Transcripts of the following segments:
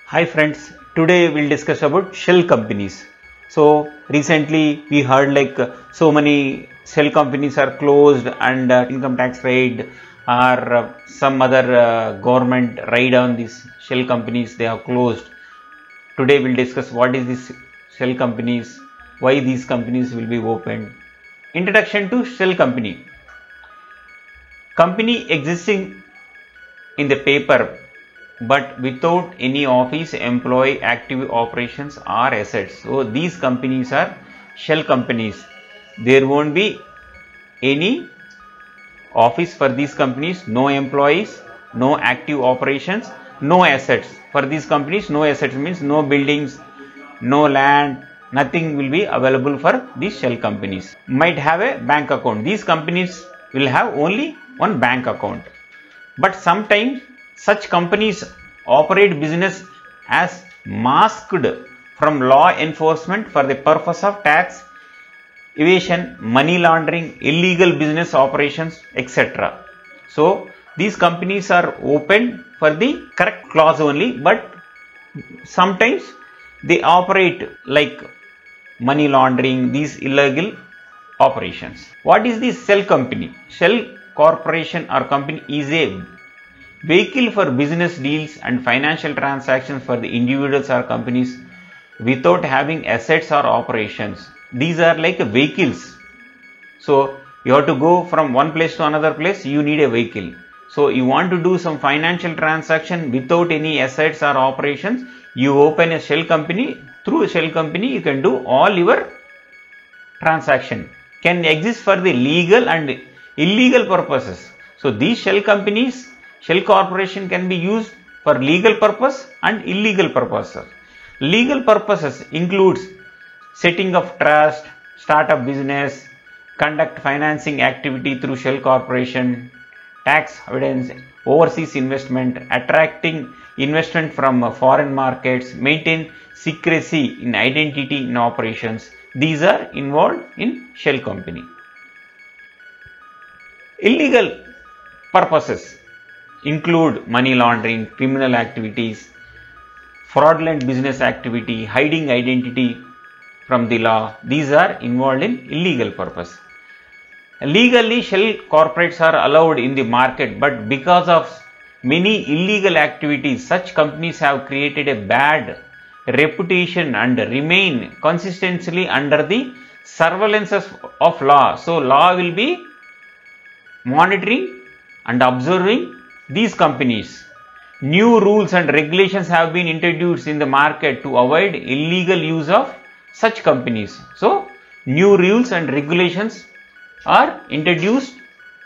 Hi friends, today we'll discuss about shell companies. So recently we heard so many shell companies are closed and income tax raid or some other government raid on these shell companies, they have closed. Today we'll discuss what is this shell companies, why these companies will be opened. Introduction to shell company. Company existing in the paper but without any office, employee, active operations or assets. So these companies are shell companies. There won't be any office for these companies, no employees, no active operations, no assets. For these companies, no assets means no buildings, no land, nothing will be available for these shell companies. Might have a bank account. These companies will have only one bank account. But sometimes such companies operate business as masked from law enforcement for the purpose of tax evasion, money laundering, illegal business operations, etc. So these companies are open for the correct clause only, but sometimes they operate like money laundering, these illegal operations. What is this shell company? Shell corporation or company is a vehicle for business deals and financial transactions for the individuals or companies without having assets or operations. These are like vehicles. So you have to go from one place to another place, you need a vehicle. So you want to do some financial transaction without any assets or operations, you open a shell company. Through a shell company you can do all your transaction. Can exist for the legal and illegal purposes. So these shell companies, shell corporation can be used for legal purpose and illegal purposes. Legal purposes includes setting of trust, start up business, conduct financing activity through shell corporation, tax avoidance, overseas investment, attracting investment from foreign markets, maintain secrecy in identity in operations. These are involved in shell company. Illegal purposes include money laundering, criminal activities, fraudulent business activity, hiding identity from the law. These are involved in illegal purpose. Legally, shell corporates are allowed in the market, but because of many illegal activities, such companies have created a bad reputation and remain consistently under the surveillance of law. So law will be monitoring and observing these companies. New rules and regulations have been introduced in the market to avoid illegal use of such companies. So new rules and regulations are introduced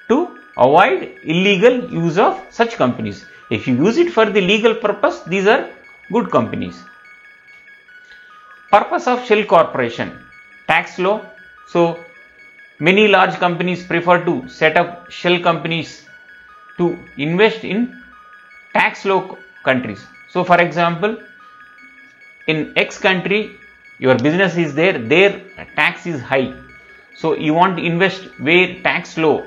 to avoid illegal use of such companies. If you use it for the legal purpose, these are good companies. Purpose of shell corporation. Tax law. So many large companies prefer to set up shell companies to invest in tax law countries. So for example, in X country, your business is there, their tax is high. So you want to invest where tax low,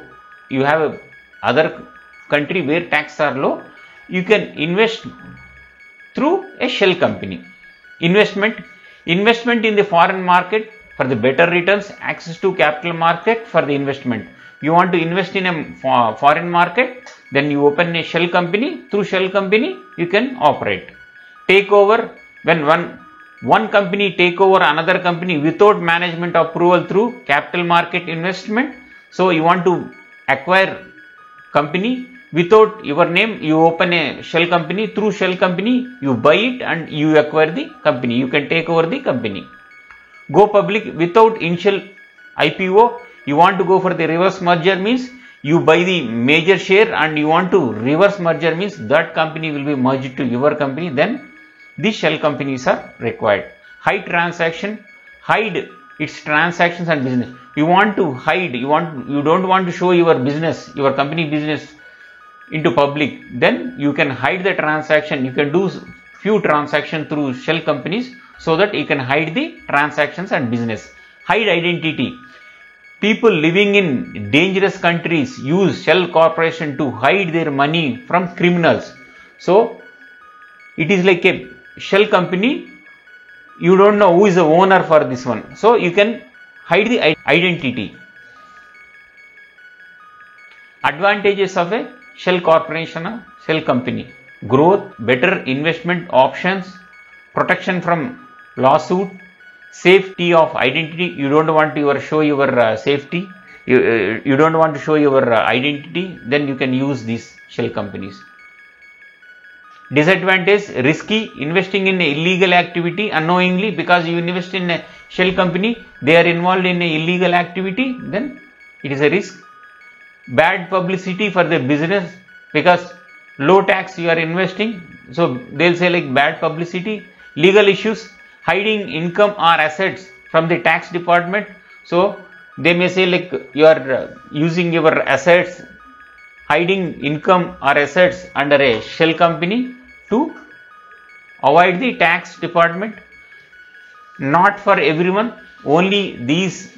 you have a other country where tax are low, you can invest through a shell company. Investment in the foreign market for the better returns, access to capital market for the investment. You want to invest in a foreign market, then you open a shell company. Through shell company you can operate. Takeover, when one company take over another company without management approval through capital market investment. So you want to acquire company without your name, you open a shell company. Through shell company you buy it and you acquire the company, you can take over the company. Go public without initial IPO. You want to go for the reverse merger, means you buy the major share and you want to reverse merger, means that company will be merged to your company. Then these shell companies are required. Hide transaction, hide its transactions and business. You want to hide, you don't want to show your business, your company business into public, then you can hide the transaction. You can do few transactions through shell companies so that you can hide the transactions and business. Hide identity. People living in dangerous countries use shell corporation to hide their money from criminals. So it is like a shell company, you don't know who is the owner for this one. So you can hide the identity. Advantages of a shell corporation or shell company: growth, better investment options, protection from lawsuit, safety of identity. You don't want to show your safety. You don't want to show your identity. Then you can use these shell companies. Disadvantage: risky, investing in illegal activity unknowingly, because you invest in a shell company, they are involved in a illegal activity, then it is a risk. Bad publicity for the business, because low tax you are investing, so they'll say like bad publicity. Legal issues: hiding income or assets from the tax department, so they may say like you are using your assets, hiding income or assets under a shell company to avoid the tax department. Not for everyone, only these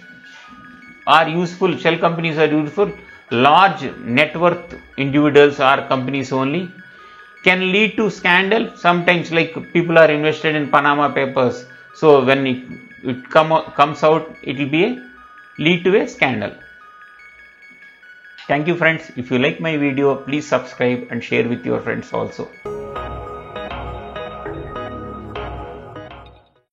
are useful, shell companies are useful, large net worth individuals or companies only. Can lead to scandal, sometimes like people are invested in Panama Papers, so when it comes out, it will lead to a scandal. Thank you friends. If you like my video, please subscribe and share with your friends also.